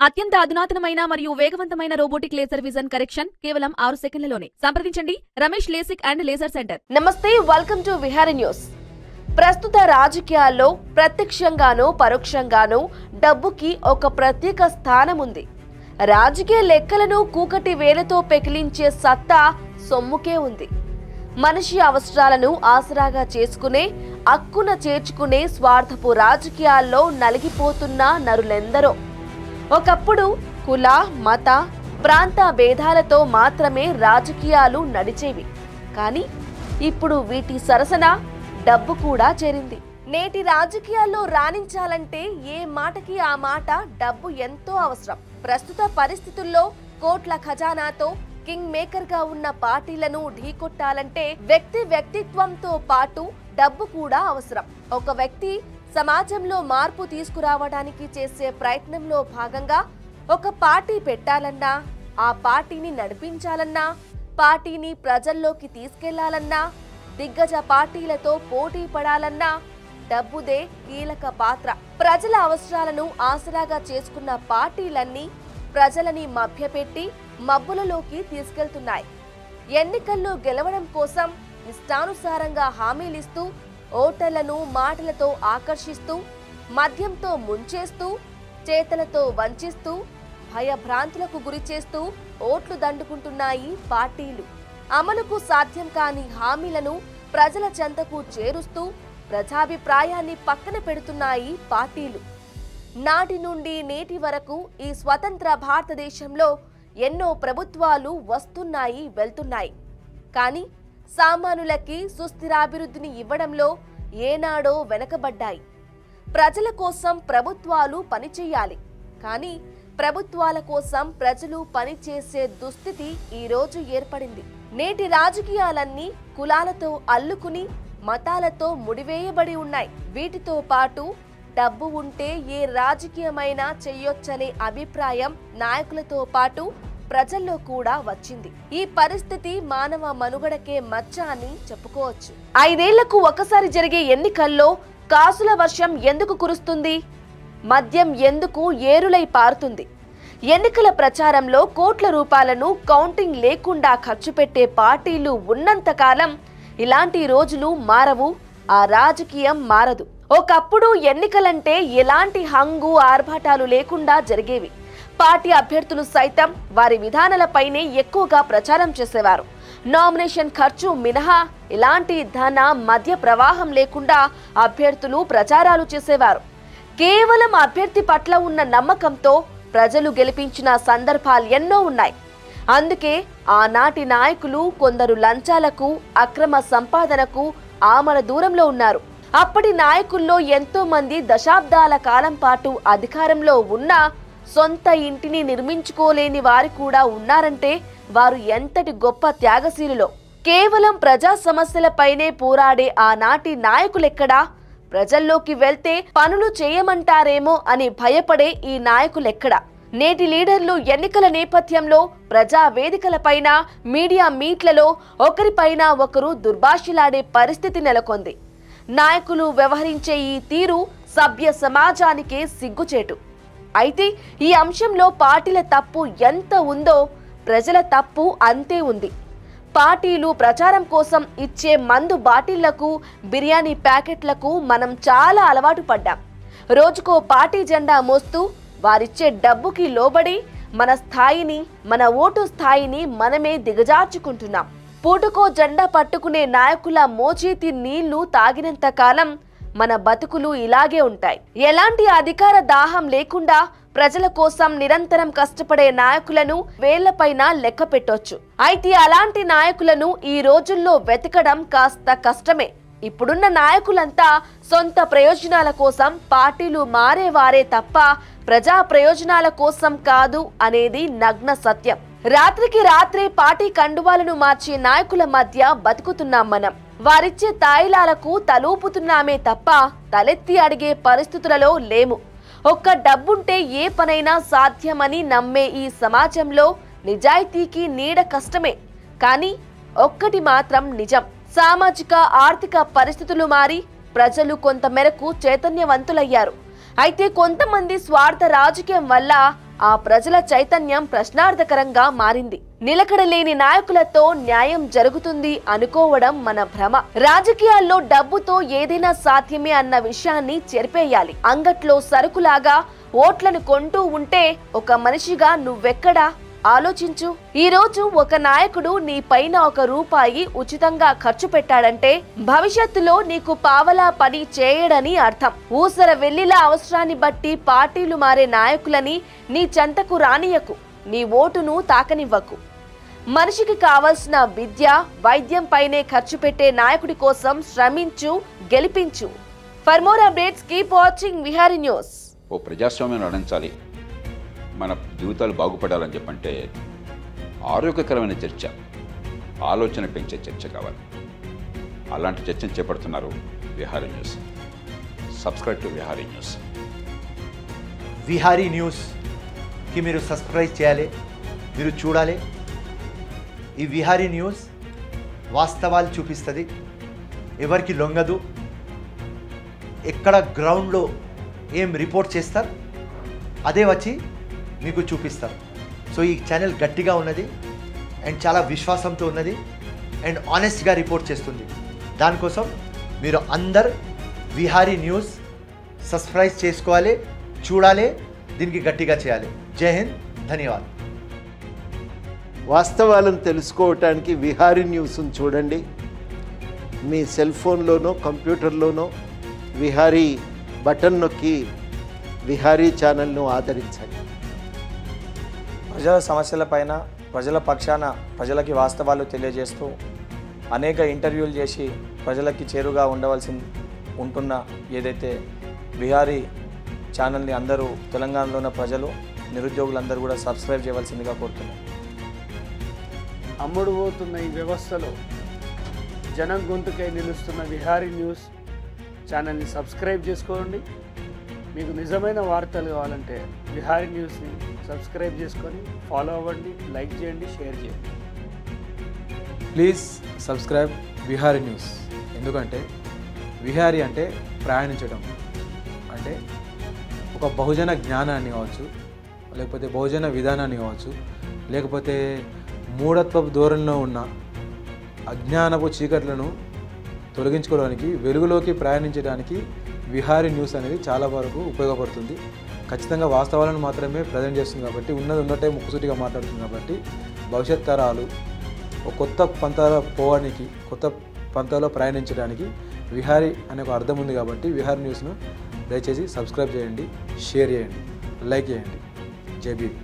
అత్యంత అధునాతనమైన మరియు వేగవంతమైన రోబోటిక్ లేజర్ విజన్ కరెక్షన్ కేవలం 6 సెకండ్లలోనే. సంప్రదించండి Ramesh LASIK and laser centre. నమస్తే, వెల్కమ్ టు విహారీ న్యూస్. ప్రస్తుత రాజకీయాల్లో ప్రత్యక్షంగానో పరోక్షంగానో డబ్బుకి ఒక ప్రత్యేక స్థానం ఉంది. రాజకీయ లెక్కలను కూకటి వేలతో పెకిలించే సత్తా సొమ్ముకే ఉంది. మనిషి అవసరాలను ఆసరాగా చేసుకునే, అక్కున చేర్చుకునే స్వార్థపు రాజకీయాల్లో నలిగిపోతున్న నరులెందరో. ఒకప్పుడు కుల, మత, ప్రాంత భేదాలతో మాత్రమే రాజకీయాలు నడిచేవి. కానీ ఇప్పుడు వీటి సరసన డబ్బు కూడా చేరింది. నేటి రాజకీయాల్లో రాణించాలంటే ఏ మాటకి ఆ మాట డబ్బు ఎంతో అవసరం. ప్రస్తుత పరిస్థితుల్లో కోట్ల ఖజానాతో కింగ్ మేకర్ గా ఉన్న పార్టీలను ఢీకొట్టాలంటే వ్యక్తిత్వంతో పాటు డబ్బు కూడా అవసరం. ఒక వ్యక్తి సమాజంలో మార్పు తీసుకురావడానికి చేసే ప్రయత్నంలో భాగంగా ఒక పార్టీ పెట్టాలన్నా, ఆ పార్టీని నడిపించాలన్నా, పార్టీని ప్రజల్లోకి తీసుకెళ్లాలన్నా, దిగ్గజ పార్టీలతో పోటీ పడాలన్నా డబ్బుదే కీలక పాత్ర. ప్రజల అవసరాలను ఆసరాగా చేసుకున్న పార్టీలన్నీ ప్రజలని మభ్యపెట్టి మబ్బులలోకి తీసుకెళ్తున్నాయి. ఎన్నికల్లో గెలవడం కోసం ఇష్టానుసారంగా హామీలిస్తూ, ఓటర్లను మాటలతో ఆకర్షిస్తూ, మద్యంతో ముంచేస్తూ, చేతలతో వంచిస్తూ, భయభ్రాంతులకు గురిచేస్తూ ఓట్లు దండుకుంటున్నాయి పార్టీలు. అమలుకు సాధ్యం కాని హామీలను ప్రజల చెంతకు చేరుస్తూ ప్రజాభిప్రాయాన్ని పక్కన పెడుతున్నాయి పార్టీలు. నాటి నుండి నేటి వరకు ఈ స్వతంత్ర భారతదేశంలో ఎన్నో ప్రభుత్వాలు వస్తున్నాయి, వెళ్తున్నాయి. కానీ సామాన్యులకి సుస్థిరాభివృద్ధిని ఇవ్వడంలో ఏనాడో వెనకబడ్డాయి. ప్రజల కోసం ప్రభుత్వాలు పనిచేయాలి, కానీ ప్రభుత్వాల కోసం ప్రజలు పనిచేసే దుస్థితి ఈ రోజు ఏర్పడింది. నేటి రాజకీయాలన్నీ కులాలతో అల్లుకుని మతాలతో ముడివేయబడి ఉన్నాయి. వీటితో పాటు డబ్బు ఉంటే ఏ రాజకీయమైనా చెయ్యొచ్చనే అభిప్రాయం నాయకులతో పాటు ప్రజల్లో కూడా వచ్చింది. ఈ పరిస్థితి మానవ మనుగడకే మచ్చ అని చెప్పుకోవచ్చు. 5 ఏళ్లకు ఒకసారి జరిగే ఎన్నికల్లో కాసుల వర్షం ఎందుకు కురుస్తుంది? మద్యం ఎందుకు ఏరులై పారుతుంది? ఎన్నికల ప్రచారంలో కోట్ల రూపాయలను కౌంటింగ్ లేకుండా ఖర్చు పెట్టే పార్టీలు ఉన్నంతకాలం ఇలాంటి రోజులు మారవు, ఆ రాజకీయం మారదు. ఒకప్పుడు ఎన్నికలంటే ఎలాంటి హంగు ఆర్భాటాలు లేకుండా జరిగేవి. పార్టీ అభ్యర్థులు సైతం వారి విధానాలపైనే ఎక్కువగా ప్రచారం చేసేవారు. నామినేషన్ ఖర్చు మినహా ఎలాంటి ధన మధ్య ప్రవాహం లేకుండా అభ్యర్థులు ప్రచారాలు చేసేవారు. కేవలం అభ్యర్థి పట్ల ఉన్న నమ్మకంతో ప్రజలు గెలిపించిన సందర్భాలు ఎన్నో ఉన్నాయి. అందుకే ఆనాటి నాయకులు కొందరు లంచాలకు, అక్రమ సంపాదనకు ఆమడ దూరంలో ఉన్నారు. అప్పటి నాయకుల్లో ఎంతో మంది దశాబ్దాల కాలం పాటు అధికారంలో ఉన్నా సొంత ఇంటిని నిర్మించుకోలేని వారు కూడా ఉన్నారంటే వారు ఎంతటి గొప్ప త్యాగశీలులో. కేవలం ప్రజా సమస్యలపైనే పోరాడే ఆనాటి నాయకులెక్కడా? ప్రజల్లోకి వెళ్తే పనులు చేయమంటారేమో అని భయపడే ఈ నాయకులెక్కడా? నేటి లీడర్లు ఎన్నికల నేపథ్యంలో ప్రజా వేదికలపైన, మీడియా మీట్లలో ఒకరిపైన ఒకరు దుర్భాషలాడే పరిస్థితి నెలకొంది. నాయకులు వ్యవహరించే ఈ తీరు సభ్య సమాజానికే సిగ్గుచేటు. అయితే ఈ అంశంలో పార్టీల తప్పు ఎంత ఉందో ప్రజల తప్పు అంతే ఉంది. పార్టీలు ప్రచారం కోసం ఇచ్చే మందు బాటిళ్లకు, బిర్యానీ ప్యాకెట్లకు మనం చాలా అలవాటు పడ్డాం. రోజుకో పార్టీ జెండా మోస్తూ వారిచ్చే డబ్బుకి లోబడి మన స్థాయిని, మన ఓటు స్థాయిని మనమే దిగజార్చుకుంటున్నాం. పూటకో జెండా పట్టుకునే నాయకుల మోచేతి నీళ్లు తాగినంత కాలం మన బతుకులు ఇలాగే ఉంటాయి. ఎలాంటి అధికార దాహం లేకుండా ప్రజల కోసం నిరంతరం కష్టపడే నాయకులను వేళ్లపైన లెక్క పెట్టొచ్చు. అయితే అలాంటి నాయకులను ఈ రోజుల్లో వెతకడం కాస్త కష్టమే. ఇప్పుడున్న నాయకులంతా సొంత ప్రయోజనాల కోసం పార్టీలు మారేవారే తప్ప ప్రజా ప్రయోజనాల కోసం కాదు అనేది నగ్న సత్యం. రాత్రికి రాత్రే పార్టీ కండువాలను మార్చే నాయకుల మధ్య బతుకుతున్నాం మనం. వారిచ్చే తాయిలాలకు తలూపుతున్నామే తప్ప తలెత్తి అడిగే పరిస్థితులలో లేము. ఒక్క డబ్బుంటే ఏ పనైనా సాధ్యమని నమ్మే ఈ సమాజంలో నిజాయితీకి నీడ కష్టమే. కానీ ఒక్కటి మాత్రం నిజం, సామాజిక ఆర్థిక పరిస్థితులు మారి ప్రజలు కొంత మేరకు చైతన్యవంతులయ్యారు. అయితే కొంతమంది స్వార్థ రాజకీయం వల్ల ఆ ప్రజల చైతన్యం ప్రశ్నార్థకరంగా మారింది. నిలకడలేని నాయకులతో న్యాయం జరుగుతుంది అనుకోవడం మన భ్రమ. రాజకీయాల్లో డబ్బుతో ఏదైనా సాధ్యమే అన్న విషయాన్ని చెరిపేయాలి. అంగట్లో సరుకులాగా ఓట్లను కొంటూ ఉంటే ఒక మనిషిగా నువ్వెక్కడా ఆలోచించు. ఈ రోజు ఒక నాయకుడు నీ పైన ₹1 ఉచితంగా ఖర్చు పెట్టాడంటే భవిష్యత్తులో నీకు పావలా పని చేయడని అర్థం. ఊసర వెల్లిలా అవసరాన్ని బట్టి పార్టీలు మారే నాయకులని నీ చెంతకు రానియకు. నీ ఓటును తాకనివ్వకు. మనిషికి కావాల్సిన విద్య, వైద్యం పైనే ఖర్చు పెట్టే నాయకుడి కోసం శ్రమించు, గెలిపించు. For more updates keep watching Vihari news. ఓ ప్రజాస్వామ్యం నడించాలి, మన జీవితాలు బాగుపడాలని చెప్పంటే ఆరోగ్యకరమైన చర్చ, ఆలోచన పెంచే చర్చ కావాలి. అలాంటి చర్చను చేపడుతున్నారు Vihari news. Subscribe to Vihari news. Vihari న్యూస్కి మీరు సబ్స్క్రైబ్ చేయాలి, మీరు చూడాలి. ఈ విహారీ న్యూస్ వాస్తవాలు చూపిస్తుంది, ఎవరికి లొంగదు. ఎక్కడ గ్రౌండ్లో ఏం రిపోర్ట్ చేస్తారు అదే వచ్చి మీకు చూపిస్తారు. సో ఈ ఛానల్ గట్టిగా ఉన్నది అండ్ చాలా విశ్వాసంతో ఉన్నది అండ్ ఆనెస్ట్గా రిపోర్ట్ చేస్తుంది. దానికోసం మీరు అందరు విహారీ న్యూస్ సబ్స్క్రైబ్ చేసుకోవాలి, చూడాలి, దీనికి గట్టిగా చేయాలి. జై హింద్, ధన్యవాదాలు. వాస్తవాలను తెలుసుకోవటానికి విహారీ న్యూస్ను చూడండి. మీ సెల్ ఫోన్లోనో కంప్యూటర్లోనో విహారీ బటన్ నొక్కి విహారీ ఛానల్ను ఆదరించండి. ప్రజల సమస్యలపైన ప్రజల పక్షాన ప్రజలకి వాస్తవాలు తెలియజేస్తూ అనేక ఇంటర్వ్యూలు చేసి ప్రజలకి చేరుగా ఉంటున్న ఏదైతే విహారీ ఛానల్ని అందరూ తెలంగాణలో ఉన్న ప్రజలు, నిరుద్యోగులందరూ కూడా సబ్స్క్రైబ్ చేయవలసిందిగా కోరుతున్నాను. అమ్ముడు పోతున్న ఈ వ్యవస్థలో జనం గొంతుకై నిలుస్తున్న విహారీ న్యూస్ ఛానల్ని సబ్స్క్రైబ్ చేసుకోండి. మీకు నిజమైన వార్తలు కావాలంటే విహారీ న్యూస్ని సబ్స్క్రైబ్ చేసుకొని ఫాలో అవ్వండి, లైక్ చేయండి, షేర్ చేయండి. Please subscribe Vihari news. ఎందుకంటే విహారీ అంటే ప్రయాణించడం, అంటే ఒక బహుజన జ్ఞానాన్ని కావచ్చు, లేకపోతే బహుజన విధానాన్ని కావచ్చు, లేకపోతే మూఢత్వపు ధోరణిలో ఉన్న అజ్ఞానపు చీకట్లను తొలగించుకోవడానికి, వెలుగులోకి ప్రయాణించడానికి విహారీ న్యూస్ అనేది చాలా వరకు ఉపయోగపడుతుంది. ఖచ్చితంగా వాస్తవాలను మాత్రమే ప్రజెంట్ చేస్తుంది కాబట్టి, ఉన్నది ఉన్నట్టే ముక్కుసూటిగా మాట్లాడుతుంది కాబట్టి, భవిష్యత్ తరాలు ఒక కొత్త పంతాలో పోవడానికి, కొత్త పంతాలో ప్రయాణించడానికి విహారీ అనే ఒక అర్థం ఉంది కాబట్టి విహారీ న్యూస్ను దయచేసి సబ్స్క్రైబ్ చేయండి, షేర్ చేయండి, లైక్ చేయండి. జై భీమ్.